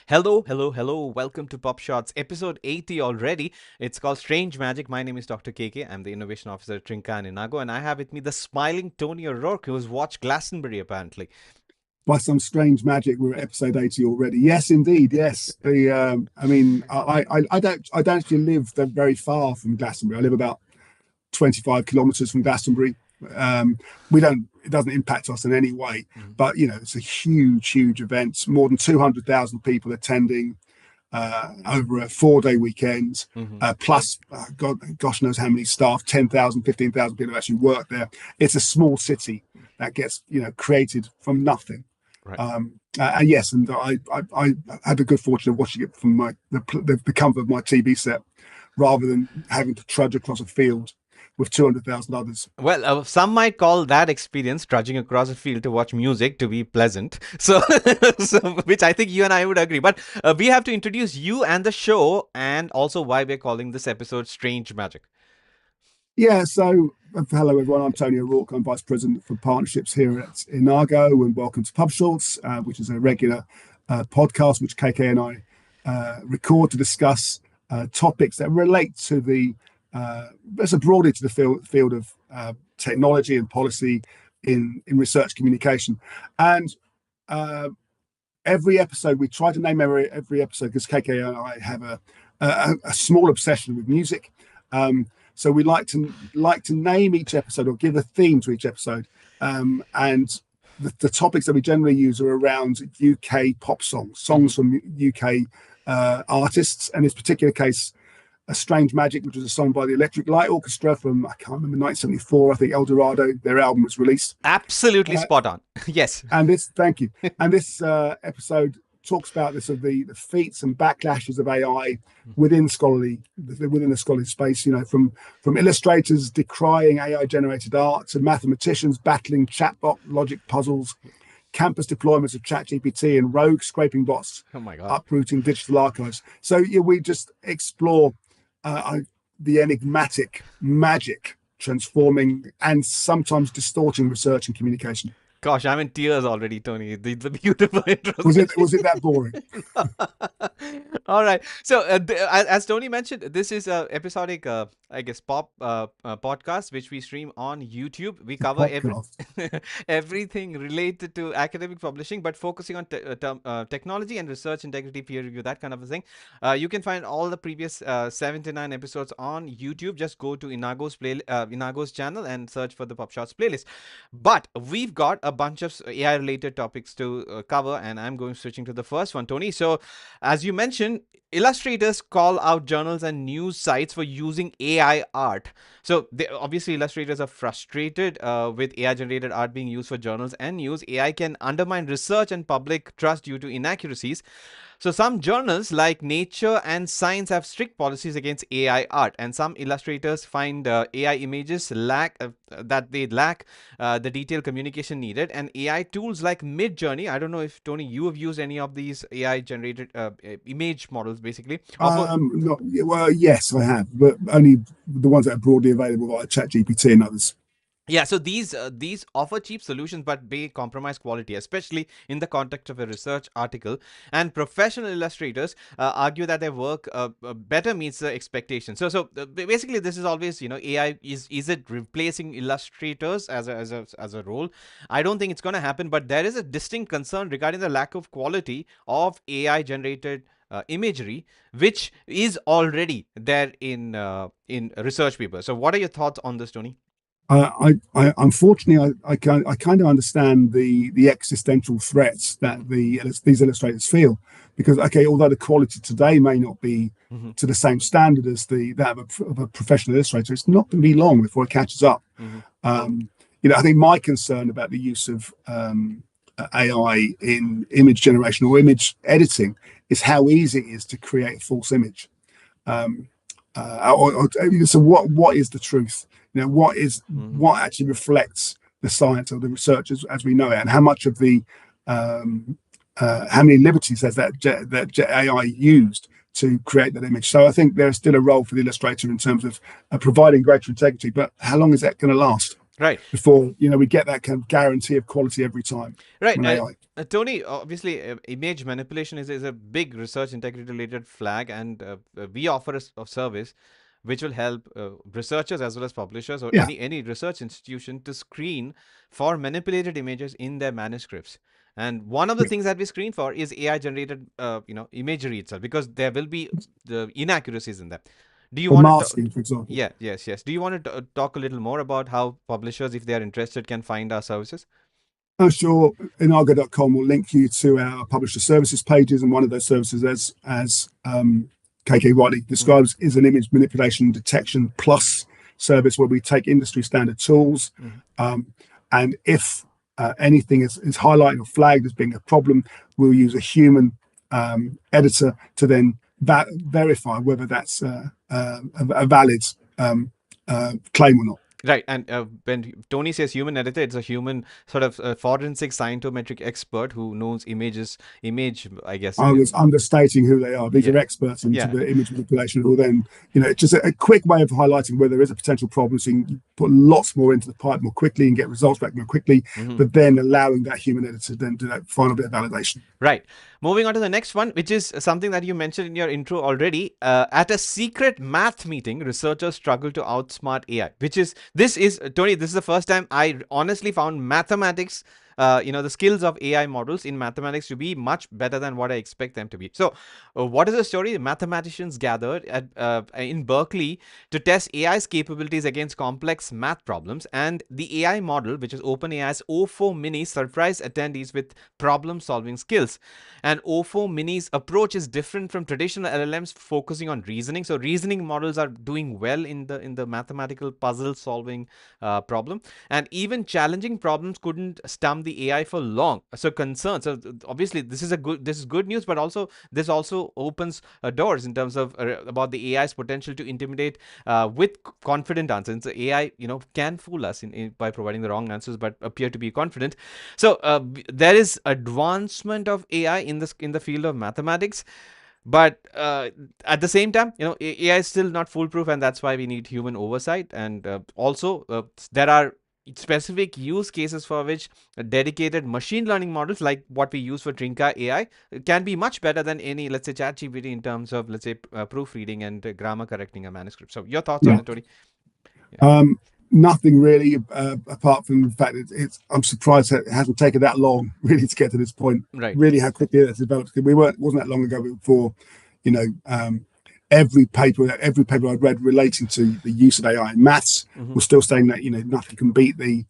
Hello, hello, hello. Welcome to PubShorts, episode 80 already. It's called Strange Magic. My name is Dr. KK. I'm the Innovation Officer at Trinca and Inago, and I have with me the smiling Tony O'Rourke, who's watched Glastonbury apparently. By some strange magic, we're at episode 80 already. Yes, indeed. Yes. I don't actually live very far from Glastonbury. I live about 25 kilometres from Glastonbury. It doesn't impact us in any way, but it's a huge event. More than 200,000 people attending over a 4-day weekend, plus gosh knows how many staff, 10,000, 15,000 people actually work there. It's a small city that gets created from nothing. Right. And yes, and I had the good fortune of watching it from the comfort of my TV set, rather than having to trudge across a field with 200,000 others. Well, some might call that experience, trudging across a field to watch music, to be pleasant. So, which I think you and I would agree. But we have to introduce you and the show, and also why we're calling this episode Strange Magic. Yeah, so hello everyone, I'm Tony O'Rourke. I'm Vice President for Partnerships here at Inago, and welcome to PubShorts, which is a regular podcast which KK and I record to discuss topics that relate to broadly to the field of technology and policy in research communication. And every episode, we try to name every episode, because KK and I have a small obsession with music. So we like to name each episode, or give a theme to each episode. And the topics that we generally use are around UK pop songs from UK artists. And in this particular case, A Strange Magic, which was a song by the Electric Light Orchestra from, I can't remember, 1974, I think, El Dorado, their album was released. Absolutely spot on. Yes. And thank you. And this episode talks about the feats and backlashes of AI within the scholarly space. From illustrators decrying AI-generated art to mathematicians battling chatbot logic puzzles, campus deployments of ChatGPT, and rogue scraping bots uprooting digital archives. So we just explore the enigmatic magic transforming and sometimes distorting research and communication. Gosh, I'm in tears already, Tony. The beautiful intro. Was it that boring? All right. So, as Tony mentioned, this is a episodic, I guess, podcast which we stream on YouTube. We cover everything related to academic publishing, but focusing on technology and research integrity, peer review, that kind of a thing. You can find all the previous 79 episodes on YouTube. Just go to Inago's channel and search for the PubShorts playlist. But we've got a bunch of AI related topics to cover, and I'm switching to the first one, Tony. So as you mentioned, illustrators call out journals and news sites for using AI art. So obviously illustrators are frustrated with AI generated art being used for journals and news. AI can undermine research and public trust due to inaccuracies. So some journals like Nature and Science have strict policies against AI art, and some illustrators find AI images lack the detailed communication needed. And AI tools like Midjourney, I don't know if, Tony, you have used any of these AI generated image models, basically. Yes, I have, but only the ones that are broadly available via ChatGPT and others. Yeah, so these offer cheap solutions but may compromise quality, especially in the context of a research article. And professional illustrators argue that their work better meets the expectations. So basically, this is always, AI is it replacing illustrators as a role? I don't think it's going to happen, but there is a distinct concern regarding the lack of quality of AI generated imagery, which is already there in research papers. So what are your thoughts on this, Tony? I unfortunately I kind of understand the existential threats that these illustrators feel, because although the quality today may not be to the same standard as that of a professional illustrator, it's not going to be long before it catches up. I think my concern about the use of AI in image generation or image editing is how easy it is to create a false image. So what is the truth? What actually reflects the science or the research as we know it, and how much of how many liberties has that AI used to create that image? So I think there's still a role for the illustrator in terms of providing greater integrity, but how long is that going to last? Right. before we get that kind of guarantee of quality every time Right. from AI. Tony, obviously, image manipulation is a big research integrity related flag, and we offer a service which will help researchers as well as publishers or Yeah, any research institution to screen for manipulated images in their manuscripts. And one of the yeah. things that we screen for is AI generated, imagery itself, because there will be the inaccuracies in that. Do you Or want to? masking, for example. Yeah, yes, yes. Do you want to talk a little more about how publishers, if they are interested, can find our services? Oh, sure. Inargo.com will link you to our publisher services pages, and one of those services, as KK rightly Mm-hmm. describes, is an image manipulation detection plus service where we take industry standard tools, Mm-hmm. and if anything is highlighted or flagged as being a problem, we'll use a human editor to then verify whether that's a valid claim or not. Right, and when Tony says human editor, it's a human sort of forensic scientometric expert who knows image, I guess. I was understating who they are. These Yeah, are experts into yeah. the image manipulation who then, it's just a quick way of highlighting where there is a potential problem, so you can put lots more into the pipe more quickly and get results back more quickly, Mm-hmm. but then allowing that human editor to then do that final bit of validation. Right. Moving on to the next one, which is something that you mentioned in your intro already. At a secret math meeting, researchers struggle to outsmart AI, this is, Tony, this is the first time I honestly found mathematics, the skills of AI models in mathematics to be much better than what I expect them to be. So, what is the story? Mathematicians gathered in Berkeley to test AI's capabilities against complex math problems, and the AI model, which is OpenAI's O4 Mini, surprised attendees with problem-solving skills. And O4 Mini's approach is different from traditional LLMs, focusing on reasoning. So reasoning models are doing well in the mathematical puzzle solving problem, and even challenging problems couldn't stump the AI for long. So concerns. So obviously this is good news, but also this also opens doors in terms of about the AI's potential to intimidate with confident answers. So AI, can fool us by providing the wrong answers, but appear to be confident. So there is advancement of AI in the field of mathematics, but at the same time, AI is still not foolproof, and that's why we need human oversight. And also, there are specific use cases for which dedicated machine learning models like what we use for Trinka AI can be much better than any, let's say, ChatGPT in terms of, let's say, proofreading and grammar correcting a manuscript. So your thoughts on Yeah. it, Tony? Yeah. Nothing really, apart from the fact that I'm surprised that it hasn't taken that long really to get to this point. Right. Really, how quickly it's developed. Wasn't that long ago before, every paper I'd read relating to the use of AI in maths was still saying that nothing can beat the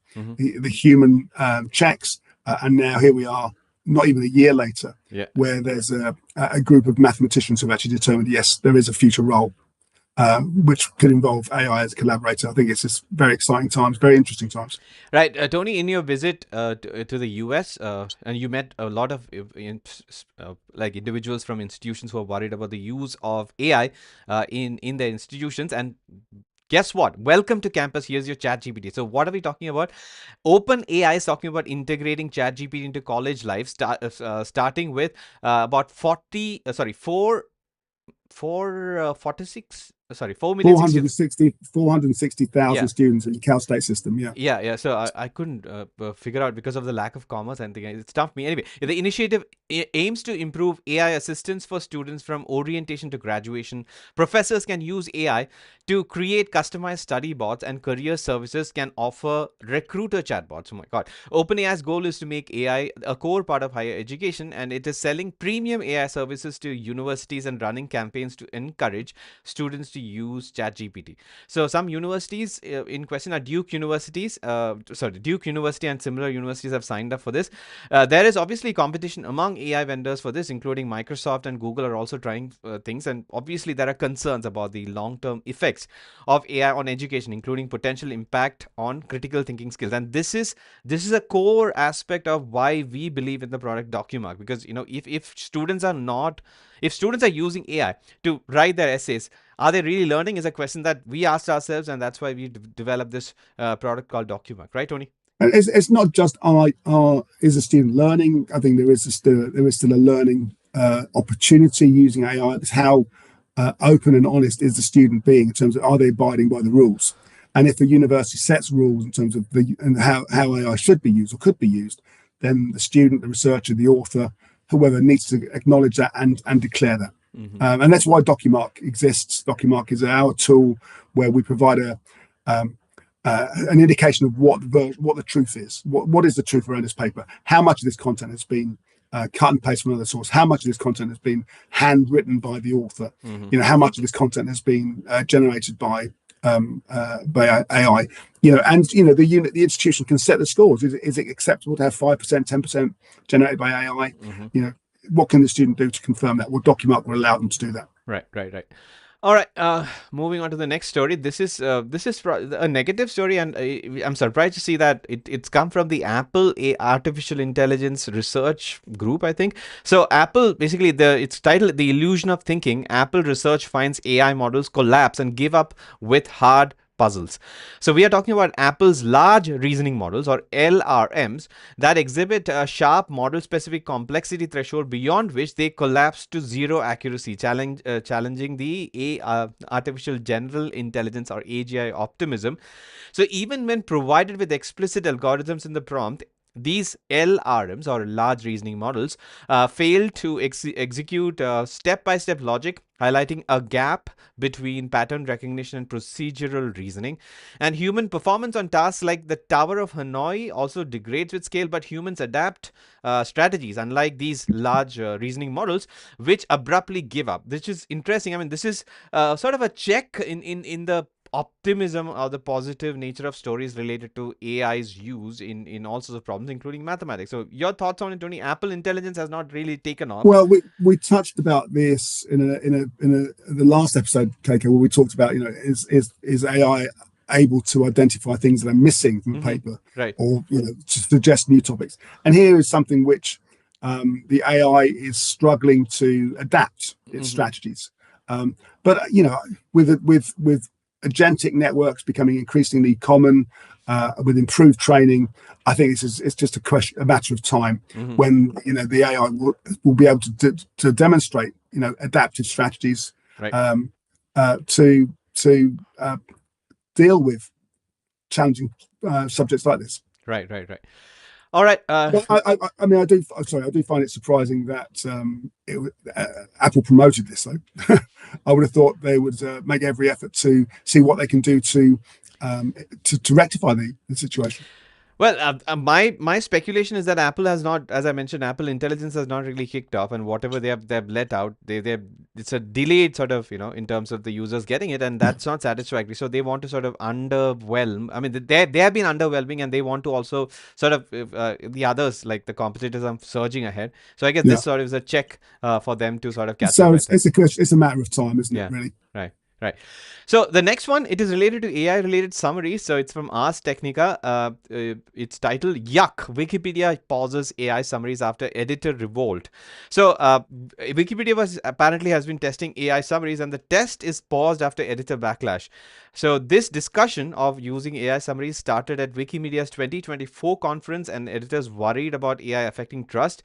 human checks, and now here we are, not even a year later, Yeah. where there's a group of mathematicians who've actually determined yes, there is a future role which could involve AI as a collaborator. I think it's just very exciting times, very interesting times. Right, Tony. In your visit to the US, and you met a lot of like individuals from institutions who are worried about the use of AI in their institutions. And guess what? Welcome to campus. Here's your ChatGPT. So what are we talking about? OpenAI is talking about integrating ChatGPT into college life, starting with about 460,000 yeah. students in the Cal State system. Yeah. Yeah. So I couldn't figure out because of the lack of commas, and it stumped me. Anyway, the initiative aims to improve AI assistance for students from orientation to graduation. Professors can use AI to create customized study bots, and career services can offer recruiter chatbots. Oh my God. OpenAI's goal is to make AI a core part of higher education, and it is selling premium AI services to universities and running campaigns to encourage students to use ChatGPT. So some universities in question are Duke universities. Duke University and similar universities have signed up for this. There is obviously competition among AI vendors for this, including Microsoft and Google are also trying things. And obviously there are concerns about the long-term effects of AI on education, including potential impact on critical thinking skills. And this is a core aspect of why we believe in the product DocuMark, because if students are using AI to write their essays, are they really learning is a question that we asked ourselves, and that's why we developed this product called DocuMark. Right, Tony? And it's not just is a student learning. I think there is still a learning opportunity using AI. It's how open and honest is the student being in terms of are they abiding by the rules. And if the university sets rules in terms of how AI should be used or could be used, then the student, the researcher, the author, whoever needs to acknowledge that and declare that. And that's why DocuMark exists. DocuMark is our tool where we provide an indication of what the truth is. What is the truth around this paper? How much of this content has been cut and paste from another source? How much of this content has been handwritten by the author? How much of this content has been generated by AI? The institution can set the scores. Is it acceptable to have 5%, 10% generated by AI? What can the student do to confirm that? Well, DocuMark will allow them to do that. Right. All right. Moving on to the next story. This is a negative story, and I'm surprised to see that it's come from the Apple Artificial Intelligence Research Group, I think. So Apple, basically, it's titled "The Illusion of Thinking." Apple research finds AI models collapse and give up with hard puzzles. So we are talking about Apple's large reasoning models, or LRMs, that exhibit a sharp model-specific complexity threshold beyond which they collapse to zero accuracy, challenging the artificial general intelligence, or AGI, optimism. So even when provided with explicit algorithms in the prompt, these LRMs, or large reasoning models, fail to execute step-by-step logic, highlighting a gap between pattern recognition and procedural reasoning. And human performance on tasks like the Tower of Hanoi also degrades with scale, but humans adapt strategies, unlike these large reasoning models, which abruptly give up. Which is interesting. I mean, this is sort of a check in the optimism or the positive nature of stories related to AI's use in all sorts of problems, including mathematics. So your thoughts on it, Tony? Apple Intelligence has not really taken off. Well, we touched about this in the last episode, Keiko, where we talked about, is AI able to identify things that are missing from a paper, right, or to suggest new topics. And here is something which the AI is struggling to adapt its strategies. But with agentic networks becoming increasingly common, with improved training, I think it's just a matter of time when the AI will be able to demonstrate adaptive strategies, right, to deal with challenging subjects like this. Right. All right. But I do find it surprising that Apple promoted this, though. I would have thought they would make every effort to see what they can do to rectify the situation. Well, my speculation is that Apple has not, as I mentioned, Apple Intelligence has not really kicked off, and whatever they've let out, it's a delayed sort of, in terms of the users getting it, and that's not satisfactory. So they want to sort of underwhelm. I mean, they have been underwhelming, and they want to also sort of the others, like the competitors, are surging ahead. So I guess this sort of is a check for them to sort of catch up. So it's a matter of time, isn't it? Really. Right. So the next one, it is related to AI related summaries. So it's from Ars Technica. It's titled "Yuck! Wikipedia pauses AI summaries after editor revolt." So Wikipedia apparently has been testing AI summaries, and the test is paused after editor backlash. So this discussion of using AI summaries started at Wikimedia's 2024 conference, and editors worried about AI affecting trust.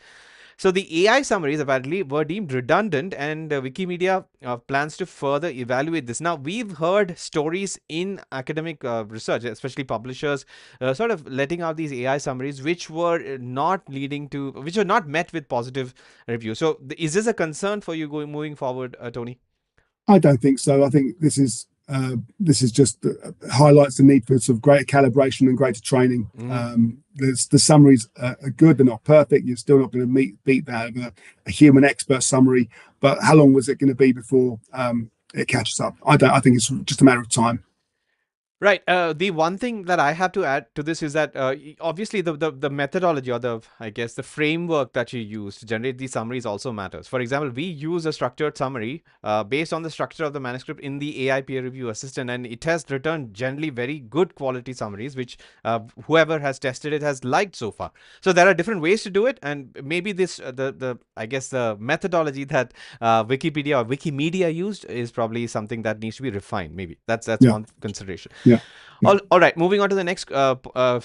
So the AI summaries apparently were deemed redundant, and Wikimedia plans to further evaluate this. Now, we've heard stories in academic research, especially publishers, sort of letting out these AI summaries, which were not met with positive review. So is this a concern for you moving forward, Tony? I don't think so. I think this is just highlights the need for sort of greater calibration and greater training. The summaries are good; they're not perfect. You're still not going to beat that of a human expert summary. But how long was it going to be before it catches up? I think it's just a matter of time. Right. The one thing that I have to add to this is that obviously the methodology, or the framework that you use to generate these summaries also matters. For example, we use a structured summary based on the structure of the manuscript in the AI peer review assistant, and it has returned generally very good quality summaries, which whoever has tested it has liked so far. So there are different ways to do it, and maybe this the methodology that Wikipedia or Wikimedia used is probably something that needs to be refined. Maybe that's one consideration. Yeah. All right, moving on to the next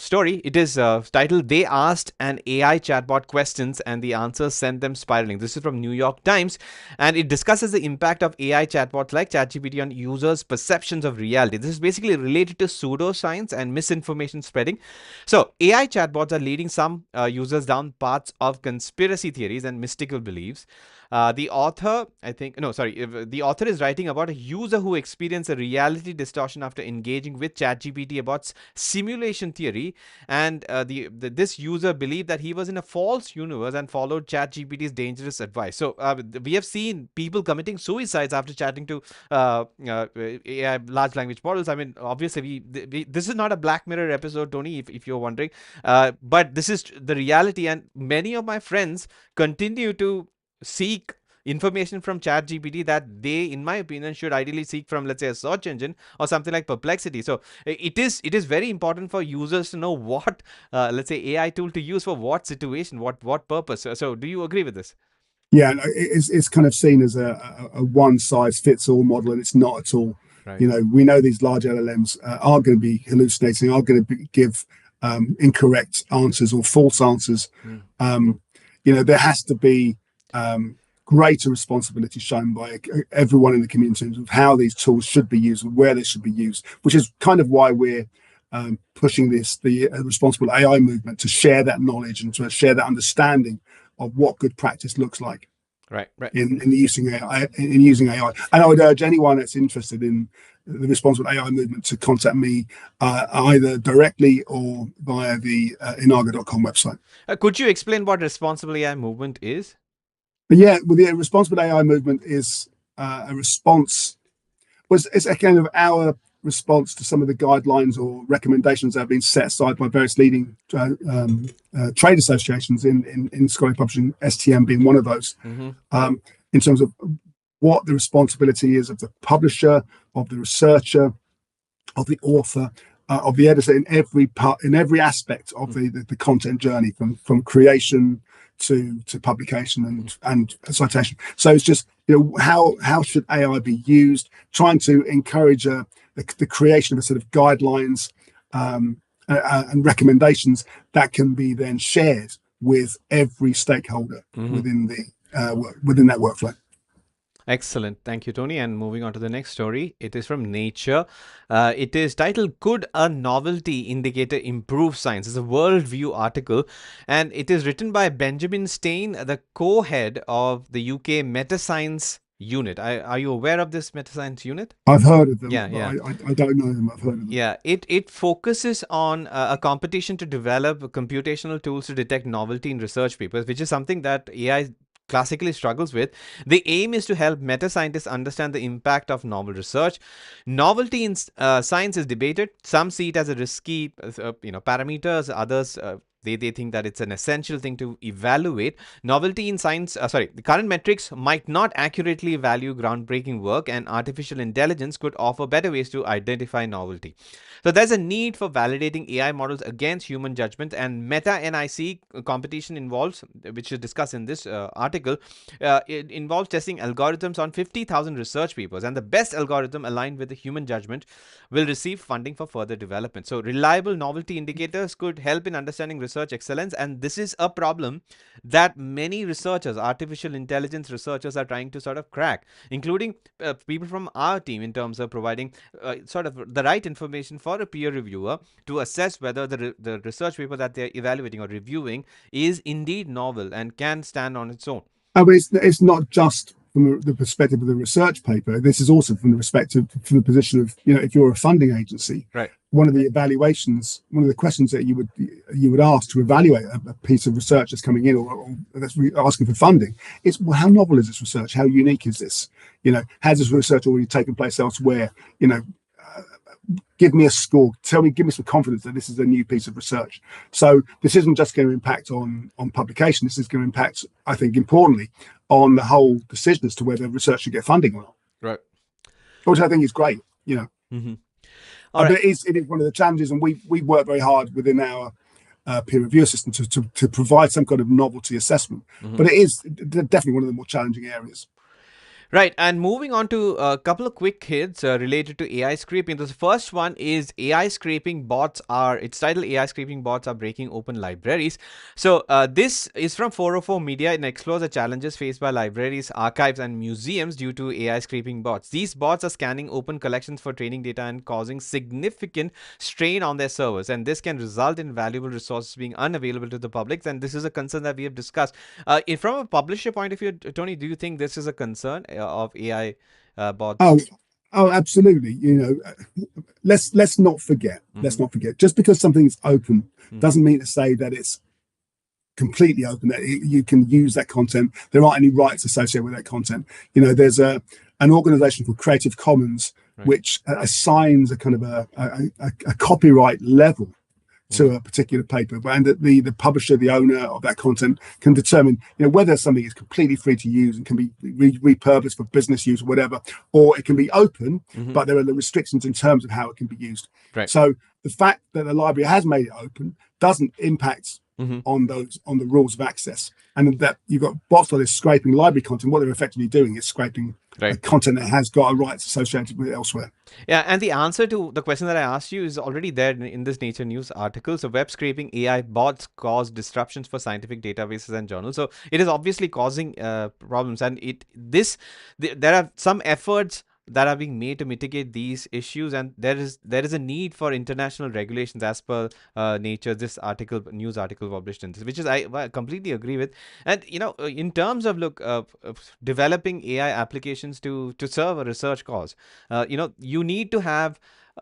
story. It is titled "They Asked an AI Chatbot Questions and the Answers Sent Them Spiraling." This is from New York Times, and it discusses the impact of AI chatbots like ChatGPT on users' perceptions of reality. This is basically related to pseudoscience and misinformation spreading. So, AI chatbots are leading some users down paths of conspiracy theories and mystical beliefs. The author, I think, no, sorry, the author is writing about a user who experienced a reality distortion after engaging with ChatGPT about simulation theory, and this user believed that he was in a false universe and followed ChatGPT's dangerous advice. So we have seen people committing suicides after chatting to AI, large language models. I mean, obviously, this is not a Black Mirror episode, Tony, if you're wondering, but this is the reality, and many of my friends continue to seek information from ChatGPT that they, in my opinion, should ideally seek from, let's say, a search engine or something like Perplexity. So it is very important for users to know what, let's say, AI tool to use for what situation, what purpose. So do you agree with this? Yeah, no, it's kind of seen as a one size fits all model, and it's not at all. Right. We know these large LLMs are going to be hallucinating, are going to give incorrect answers or false answers. Um, there has to be greater responsibility shown by everyone in the community in terms of how these tools should be used and where they should be used, which is kind of why we're pushing the responsible AI movement to share that knowledge and to share that understanding of what good practice looks like Right. in using AI. And I would urge anyone that's interested in the responsible AI movement to contact me either directly or via the inaga.com website. Could you explain what responsible AI movement is? But yeah, well, the responsible AI movement is a response. It's a kind of our response to some of the guidelines or recommendations that have been set aside by various leading trade associations in scholarly publishing, STM being one of those, in terms of what the responsibility is of the publisher, of the researcher, of the author, of the editor in every aspect of the content journey, from creation to publication and citation. So it's just how should AI be used, trying to encourage the creation of a set of guidelines and recommendations that can be then shared with every stakeholder within that workflow. Excellent. Thank you, Tony. And moving on to the next story, it is from Nature. It is titled "Could a Novelty Indicator Improve Science?" It's a worldview article, and it is written by Benjamin Stein, the co-head of the UK Metascience Unit. Are you aware of this Metascience Unit? I've heard of them, Yeah, but yeah. I don't know them. I've heard of them. Yeah, it focuses on a competition to develop computational tools to detect novelty in research papers, which is something that AI classically struggles with. The aim is to help meta scientists understand the impact of novel research. Novelty in science is debated. Some see it as a risky, parameters. Others they think that it's an essential thing to evaluate. Novelty in science, the current metrics might not accurately value groundbreaking work, and artificial intelligence could offer better ways to identify novelty. So there's a need for validating AI models against human judgment, and Meta NIC competition involves, which is discussed in this article, it involves testing algorithms on 50,000 research papers, and the best algorithm aligned with the human judgment will receive funding for further development. So reliable novelty indicators could help in understanding research excellence, and this is a problem that many researchers, artificial intelligence researchers, are trying to sort of crack, including people from our team, in terms of providing sort of the right information for a peer reviewer to assess whether the research paper that they're evaluating or reviewing is indeed novel and can stand on its own. But it's not just from the perspective of the research paper. This is also from the position of, if you're a funding agency, right? One of the questions that you would ask to evaluate a piece of research that's coming in or that's asking for funding is, well, how novel is this research? How unique is this? Has this research already taken place elsewhere? Give me a score. Give me some confidence that this is a new piece of research. So this isn't just going to impact on publication. This is going to impact, I think, importantly, on the whole decision as to whether research should get funding or not. Right. Which I think is great. But it is one of the challenges, and we work very hard within our peer review system to provide some kind of novelty assessment. But it is definitely one of the more challenging areas. Right, and moving on to a couple of quick hits related to AI scraping. The first one is AI scraping bots are, it's titled AI scraping bots are breaking open libraries. So this is from 404 Media and explores the challenges faced by libraries, archives, and museums due to AI scraping bots. These bots are scanning open collections for training data and causing significant strain on their servers, and this can result in valuable resources being unavailable to the public. And this is a concern that we have discussed. From a publisher point of view, Tony, do you think this is a concern of AI bots? Oh, oh, absolutely. Let's not forget. Mm-hmm. Let's not forget. Just because something's open Mm-hmm. doesn't mean to say that it's completely open, that you can use that content. There aren't any rights associated with that content. There's an organization called Creative Commons, Right. which assigns a kind of a copyright level to Mm-hmm. a particular paper, and that the publisher, the owner of that content, can determine whether something is completely free to use and can be repurposed for business use or whatever, or it can be open, Mm-hmm. but there are the restrictions in terms of how it can be used. Right. So the fact that the library has made it open doesn't impact Mm-hmm. on the rules of access, and that you've got bots that are scraping library content. What they're effectively doing is scraping Right. content that has got a rights associated with it elsewhere. Yeah, and the answer to the question that I asked you is already there in this Nature News article. So, web scraping AI bots cause disruptions for scientific databases and journals. So, it is obviously causing problems, and there are some efforts that are being made to mitigate these issues, and there is a need for international regulations as per Nature. This news article published in this, which is I completely agree with. And in terms of developing AI applications to serve a research cause, you need to have,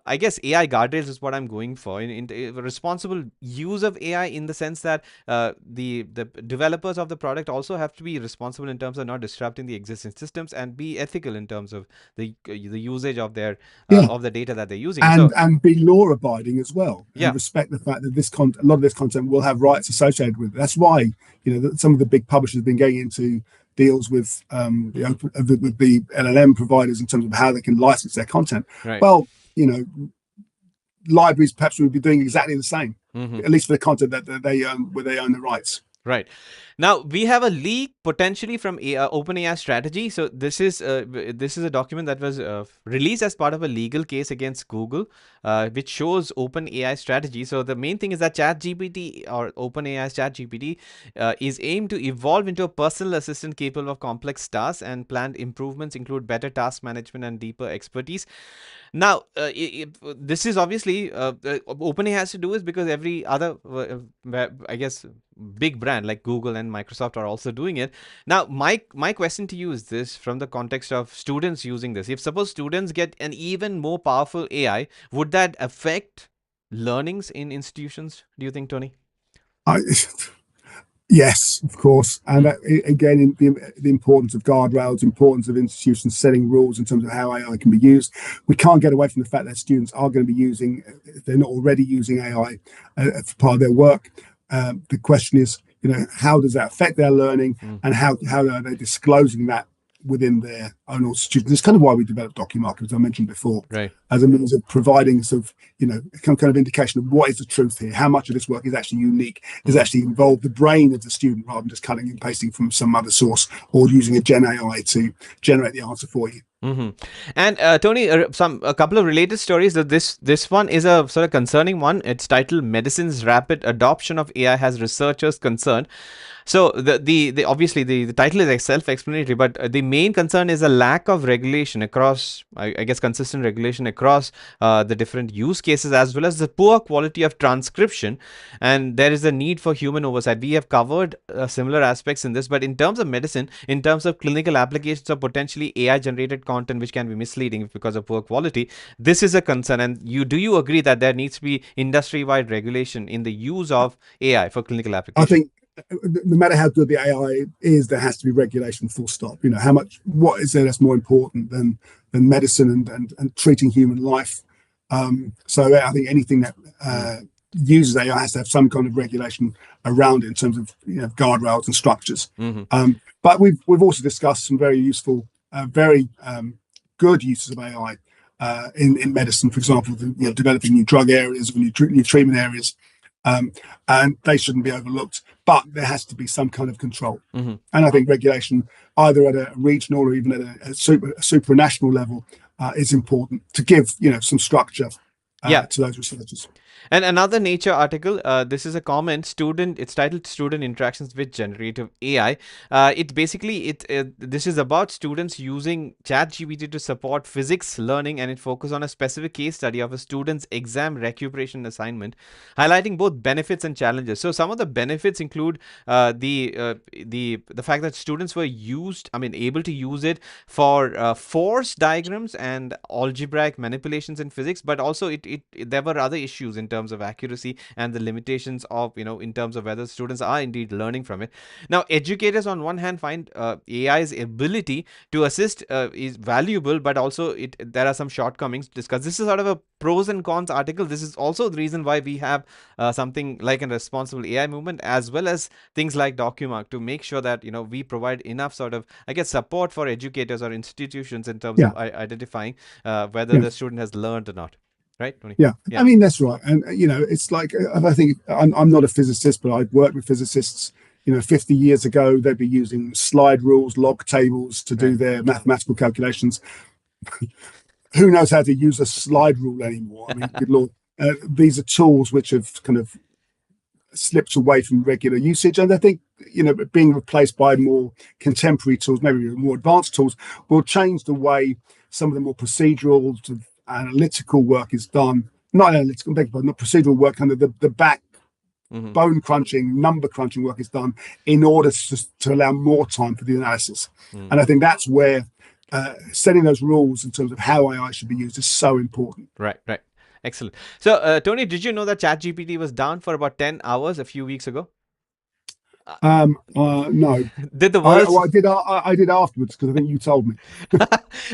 I guess, AI guardrails is what I'm going for in responsible use of AI, in the sense that the developers of the product also have to be responsible in terms of not disrupting the existing systems, and be ethical in terms of the usage of their Yeah, of the data that they're using. and So be law abiding as well, and yeah. respect the fact that a lot of this content will have rights associated with it. That's why some of the big publishers have been getting into deals with Mm-hmm. with the LLM providers in terms of how they can license their content. Right. Well, libraries perhaps would be doing exactly the same, Mm-hmm. at least for the content that they own, where they own the rights. Right. Now we have a leak potentially from OpenAI strategy. So this is a document that was released as part of a legal case against Google, which shows OpenAI strategy. So the main thing is that ChatGPT, or OpenAI's ChatGPT, is aimed to evolve into a personal assistant capable of complex tasks, and planned improvements include better task management and deeper expertise. Now, this is obviously OpenAI has to do is because every other, I guess, big brand like Google and Microsoft are also doing it. Now, my question to you is this: from the context of students using this, if suppose students get an even more powerful AI, would that affect learnings in institutions? Do you think, Tony? I, Yes, of course. And Mm, again, the importance of guardrails, importance of institutions setting rules in terms of how AI can be used. We can't get away from the fact that students are going to be using, if they're not already using AI for part of their work. The question is, how does that affect their learning, mm, and how are they disclosing that within their own institutions? It's kind of why we developed DocuMark, as I mentioned before, right. as a means of providing sort of, some kind of indication of what is the truth here, how much of this work is actually unique, is Mm-hmm. actually involve the brain of the student, rather than just cutting and pasting from some other source, or using a Gen AI to generate the answer for you. Mm-hmm. And Tony, a couple of related stories. That this one is a sort of concerning one. It's titled "Medicine's Rapid Adoption of AI Has Researchers Concerned." So the obviously the title is self-explanatory, but the main concern is a lack of regulation across, I guess, consistent regulation across the different use cases, as well as the poor quality of transcription, and there is a need for human oversight. We have covered similar aspects in this, but in terms of medicine, in terms of clinical applications of potentially AI-generated content which can be misleading because of poor quality, this is a concern. And do you agree that there needs to be industry-wide regulation in the use of AI for clinical I application? think no matter how good the AI is, there has to be regulation. Full stop. What is there that's more important than medicine and treating human life? So I think anything that Mm, uses AI has to have some kind of regulation around it in terms of guardrails and structures. mm-hmm. But we've also discussed some very useful, very good uses of AI in medicine. For example, developing new drug areas or new treatment areas. and they shouldn't be overlooked. But there has to be some kind of control, Hmm. and I think regulation, either at a regional or even at a supranational level, is important to give some structure Yeah. to those researchers. And another Nature article, this is a comment, student, it's titled Student Interactions with Generative AI. It basically, this is about students using ChatGPT to support physics learning, and it focuses on a specific case study of a student's exam recuperation assignment, highlighting both benefits and challenges. So some of the benefits include the fact that students were able to use it for force diagrams and algebraic manipulations in physics, but also there were other issues in terms of accuracy and the limitations of, in terms of whether students are indeed learning from it. Now, educators on one hand find AI's ability to assist is valuable, but also there are some shortcomings to discuss. This is sort of a pros and cons article. This is also the reason why we have something like a responsible AI movement, as well as things like DocuMark, to make sure that we provide enough sort of, I guess, support for educators or institutions in terms Yeah, of identifying whether yeah. the student has learned or not. Right, Tony? Yeah, Yeah. I mean that's right, and it's like I think I'm not a physicist, but I've worked with physicists. 50 years ago, they'd be using slide rules, log tables to do Right. their mathematical calculations. Who knows how to use a slide rule anymore? I mean, good lord, these are tools which have kind of slipped away from regular usage, and I think being replaced by more contemporary tools, maybe more advanced tools, will change the way some of the more procedural sort of analytical work is done. Not analytical, but not procedural work, kind of the back Mm-hmm. bone crunching, number crunching work is done in order to allow more time for the analysis. And I think that's where setting those rules in terms of how AI should be used is so important. Right, right. Excellent. So, Tony, did you know that ChatGPT was down for about 10 hours a few weeks ago? No, Did the I, world? well, I did afterwards because I think you told me.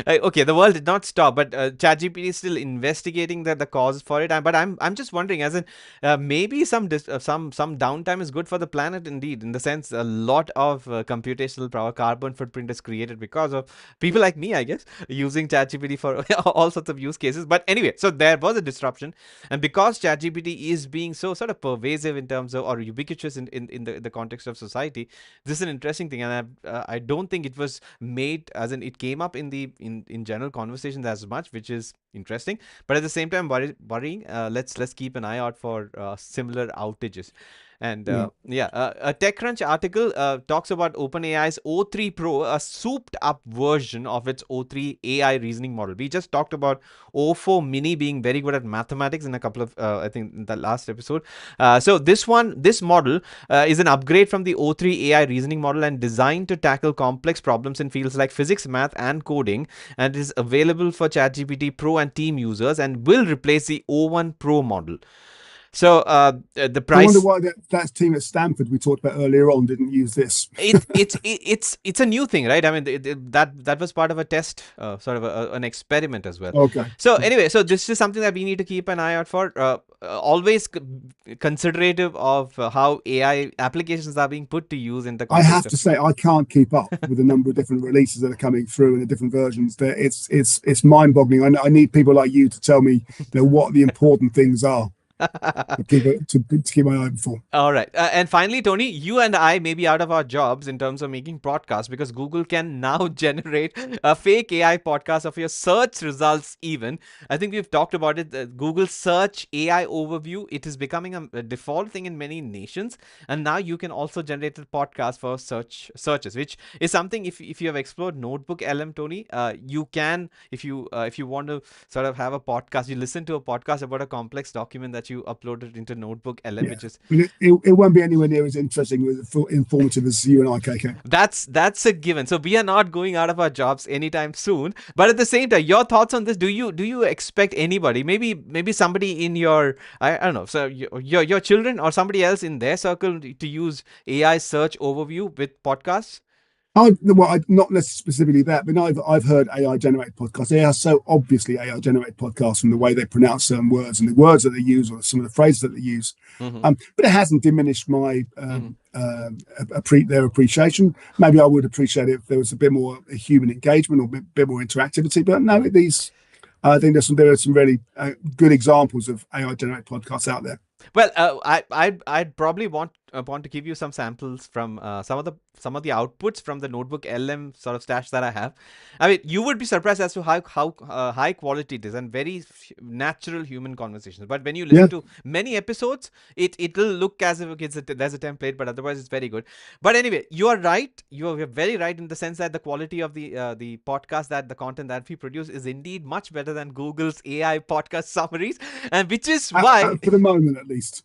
Okay, the world did not stop, but ChatGPT is still investigating the cause for it. But I'm just wondering, as in maybe some downtime is good for the planet, indeed, in the sense a lot of computational power, carbon footprint is created because of people like me, I guess, using ChatGPT for all sorts of use cases. But anyway, so there was a disruption, and because ChatGPT is being so sort of pervasive in terms of, or ubiquitous in the context of society, this is an interesting thing, and I don't think it was made, as in it came up in general conversations as much, which is interesting, but at the same time worrying. Let's keep an eye out for similar outages. And Yeah. a TechCrunch article talks about OpenAI's O3 Pro, a souped up version of its O3 AI reasoning model. We just talked about O4 Mini being very good at mathematics in a couple of, I think, in the last episode. So this model is an upgrade from the O3 AI reasoning model and designed to tackle complex problems in fields like physics, math, and coding, and is available for ChatGPT Pro and Team users and will replace the O1 Pro model. So the I wonder price. why that team at Stanford we talked about earlier on didn't use this. It's a new thing, right? I mean, that was part of a test, sort of an experiment as well. Okay. So anyway, so this is something that we need to keep an eye out for. Always considerative of how AI applications are being put to use in the I context have of. to say I can't keep up with the number of different releases that are coming through and the different versions. It's mind-boggling. I need people like you to tell me what the important things are to keep my eye open for. All right. And finally, Tony, you and I may be out of our jobs in terms of making podcasts, because Google can now generate a fake AI podcast of your search results even. I think we've talked about it. Google Search AI Overview, it is becoming a default thing in many nations. And now you can also generate a podcast for searches, which is something, if you have explored Notebook LM, Tony, you can, if you want to sort of have a podcast, you listen to a podcast about a complex document that you uploaded into Notebook LM, Yeah, which is. I mean, it won't be anywhere near as interesting or informative as you and I, KK. That's a given. So we are not going out of our jobs anytime soon. But at the same time, your thoughts on this? Do you expect anybody, maybe somebody in your, I don't know, so your children or somebody else in their circle, to use AI search overview with podcasts? Not necessarily specifically that, but I've heard AI generated podcasts. They are so obviously AI generated podcasts from the way they pronounce certain words and the words that they use or some of the phrases that they use. Mm-hmm. But it hasn't diminished my Mm-hmm. their appreciation. Maybe I would appreciate it if there was a bit more human engagement or a bit more interactivity. But no, Mm-hmm. I think there are some really good examples of AI generated podcasts out there. Well, I'd probably want to give you some samples from some of the outputs from the notebook LM sort of stash that I have. I mean, you would be surprised as to how high quality it is and very natural human conversations. But when you Yeah, listen to many episodes, it'll look as if there's a template, but otherwise it's very good. But anyway, you are right. You're very right in the sense that the quality of the podcast, that the content that we produce is indeed much better than Google's AI podcast summaries, and which is why for the moment at least.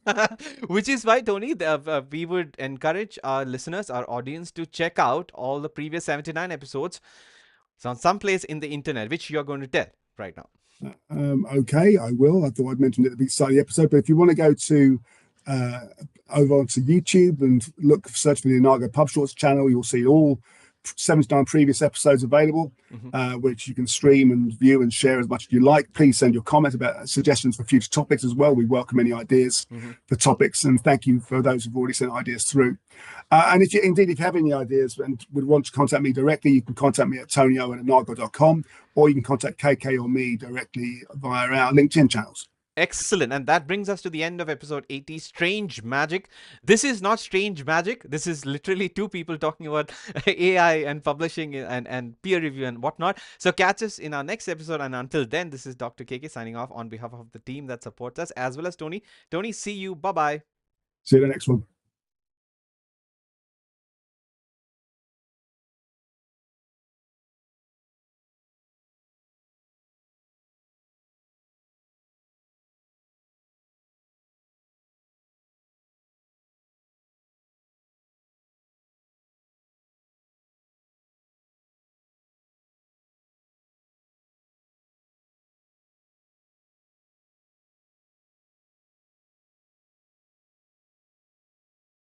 which is why, Tony, we would encourage our listeners, our audience, to check out all the previous 79 episodes someplace in the internet, which you're going to tell right now. Okay, I will. I thought I'd mentioned it at the start of the episode, but if you want to go to uh, over onto YouTube and search for the Inago PubShorts channel, you'll see all 79 previous episodes available, which you can stream and view and share as much as you like. Please send your comments about suggestions for future topics as well. We welcome any ideas for topics, and thank you for those who've already sent ideas through. And if you have any ideas and would want to contact me directly, you can contact me at tonyo@nago.com, or you can contact KK or me directly via our LinkedIn channels. Excellent. And that brings us to the end of episode 80, Strange Magic. This is not strange magic. This is literally two people talking about AI and publishing and peer review and whatnot. So catch us in our next episode. And until then, this is Dr. KK signing off on behalf of the team that supports us, as well as Tony. Tony, see you. Bye-bye. See you in the next one.